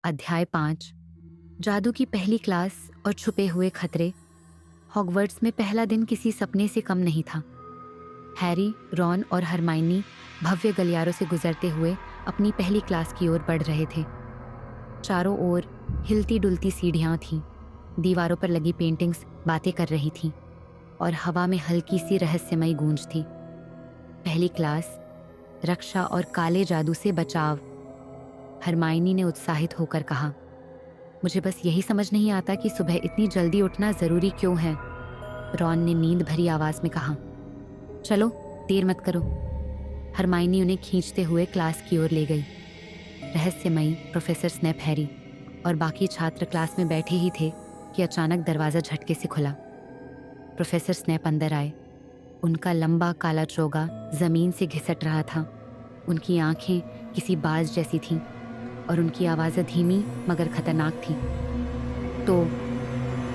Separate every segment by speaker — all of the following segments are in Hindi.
Speaker 1: अध्याय 5। जादू की पहली क्लास और छुपे हुए खतरे। हॉगवर्ट्स में पहला दिन किसी सपने से कम नहीं था। हैरी, रॉन और हरमाइनी भव्य गलियारों से गुजरते हुए अपनी पहली क्लास की ओर बढ़ रहे थे। चारों ओर हिलती डुलती सीढ़ियां थीं, दीवारों पर लगी पेंटिंग्स बातें कर रही थीं और हवा में हल्की सी रहस्यमयी गूंज थी। पहली क्लास, रक्षा और काले जादू से बचाव। हरमाइनी ने उत्साहित होकर कहा, मुझे बस यही समझ नहीं आता कि सुबह इतनी जल्दी उठना जरूरी क्यों है। रॉन ने नींद भरी आवाज में कहा, चलो देर मत करो। हरमाइनी उन्हें खींचते हुए क्लास की ओर ले गई। रहस्यमयी प्रोफेसर स्नेप, हैरी और बाकी छात्र क्लास में बैठे ही थे कि अचानक दरवाजा झटके से खुला। प्रोफेसर स्नेप अंदर आए। उनका लंबा काला चोगा जमीन से घिसट रहा था। उनकी आंखें किसी बाज जैसी थीं और उनकी आवाज़ें धीमी मगर खतरनाक थी। तो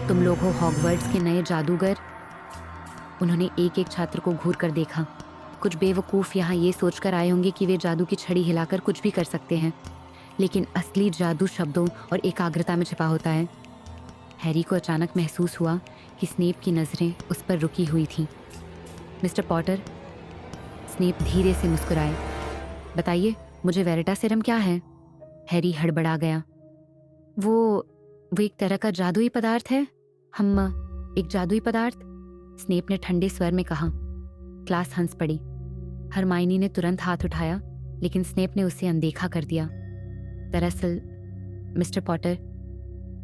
Speaker 1: तुम लोग हो हॉगवर्ट्स के नए जादूगर? उन्होंने एक एक छात्र को घूर कर देखा। कुछ बेवकूफ़ यहाँ ये सोचकर आए होंगे कि वे जादू की छड़ी हिलाकर कुछ भी कर सकते हैं, लेकिन असली जादू शब्दों और एकाग्रता में छिपा होता है। हैरी को अचानक महसूस हुआ कि स्नेप की नज़रें उस पर रुकी हुई थीं। मिस्टर पॉटर, स्नेप धीरे से मुस्कुराए। बताइए, मुझे वेरिटासेरम क्या है? हैरी हड़बड़ा गया। वो एक तरह का जादुई पदार्थ है। हम एक जादुई पदार्थ? स्नेप ने ठंडे स्वर में कहा। क्लास हंस पड़ी। हरमाइनी ने तुरंत हाथ उठाया, लेकिन स्नेप ने उसे अनदेखा कर दिया। दरअसल मिस्टर पॉटर,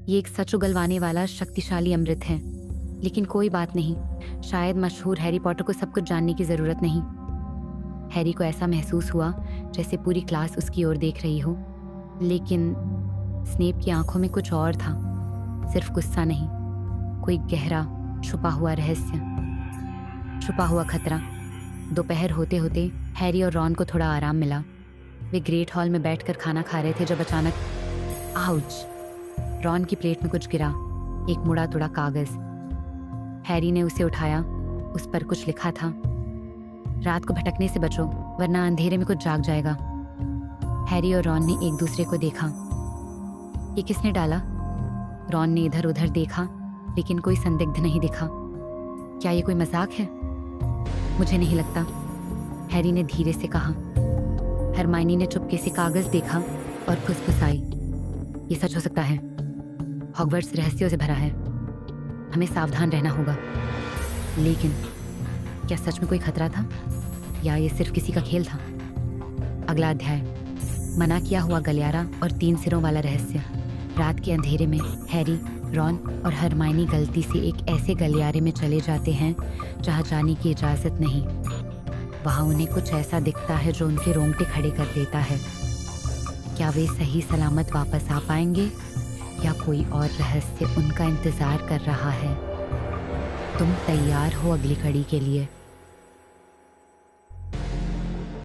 Speaker 1: ये एक सच उगलवाने वाला शक्तिशाली अमृत है। लेकिन कोई बात नहीं, शायद मशहूर हैरी पॉटर को सब कुछ जानने की जरूरत नहीं। हैरी को ऐसा महसूस हुआ जैसे पूरी क्लास उसकी ओर देख रही हो, लेकिन स्नेप की आंखों में कुछ और था। सिर्फ गुस्सा नहीं, कोई गहरा छुपा हुआ रहस्य, छुपा हुआ खतरा। दोपहर होते होते हैरी और रॉन को थोड़ा आराम मिला। वे ग्रेट हॉल में बैठकर खाना खा रहे थे जब अचानक आउच! रॉन की प्लेट में कुछ गिरा, एक मुड़ा तुड़ा कागज। हैरी ने उसे उठाया। उस पर कुछ लिखा था, रात को भटकने से बचो वरना अंधेरे में कुछ जाग जाएगा। हैरी और रॉन ने एक दूसरे को देखा। ये किसने डाला? रॉन ने इधर उधर देखा, लेकिन कोई संदिग्ध नहीं दिखा। क्या ये कोई मजाक है? मुझे नहीं लगता, हैरी ने धीरे से कहा। हरमाइनी ने चुपके से कागज देखा और फुसफुसाई, ये सच हो सकता है। हॉगवर्ट्स रहस्यों से भरा है, हमें सावधान रहना होगा। लेकिन क्या सच में कोई खतरा था या ये सिर्फ किसी का खेल था? अगला अध्याय, मना किया हुआ गलियारा और 3 सिरों वाला रहस्य। रात के अंधेरे में हैरी, रॉन और हरमाइनी गलती से एक ऐसे गलियारे में चले जाते हैं जहां जाने की इजाज़त नहीं। वहां उन्हें कुछ ऐसा दिखता है जो उनके रोंगटे खड़े कर देता है। क्या वे सही सलामत वापस आ पाएंगे या कोई और रहस्य उनका इंतज़ार कर रहा है? तुम तैयार हो अगली कड़ी के लिए?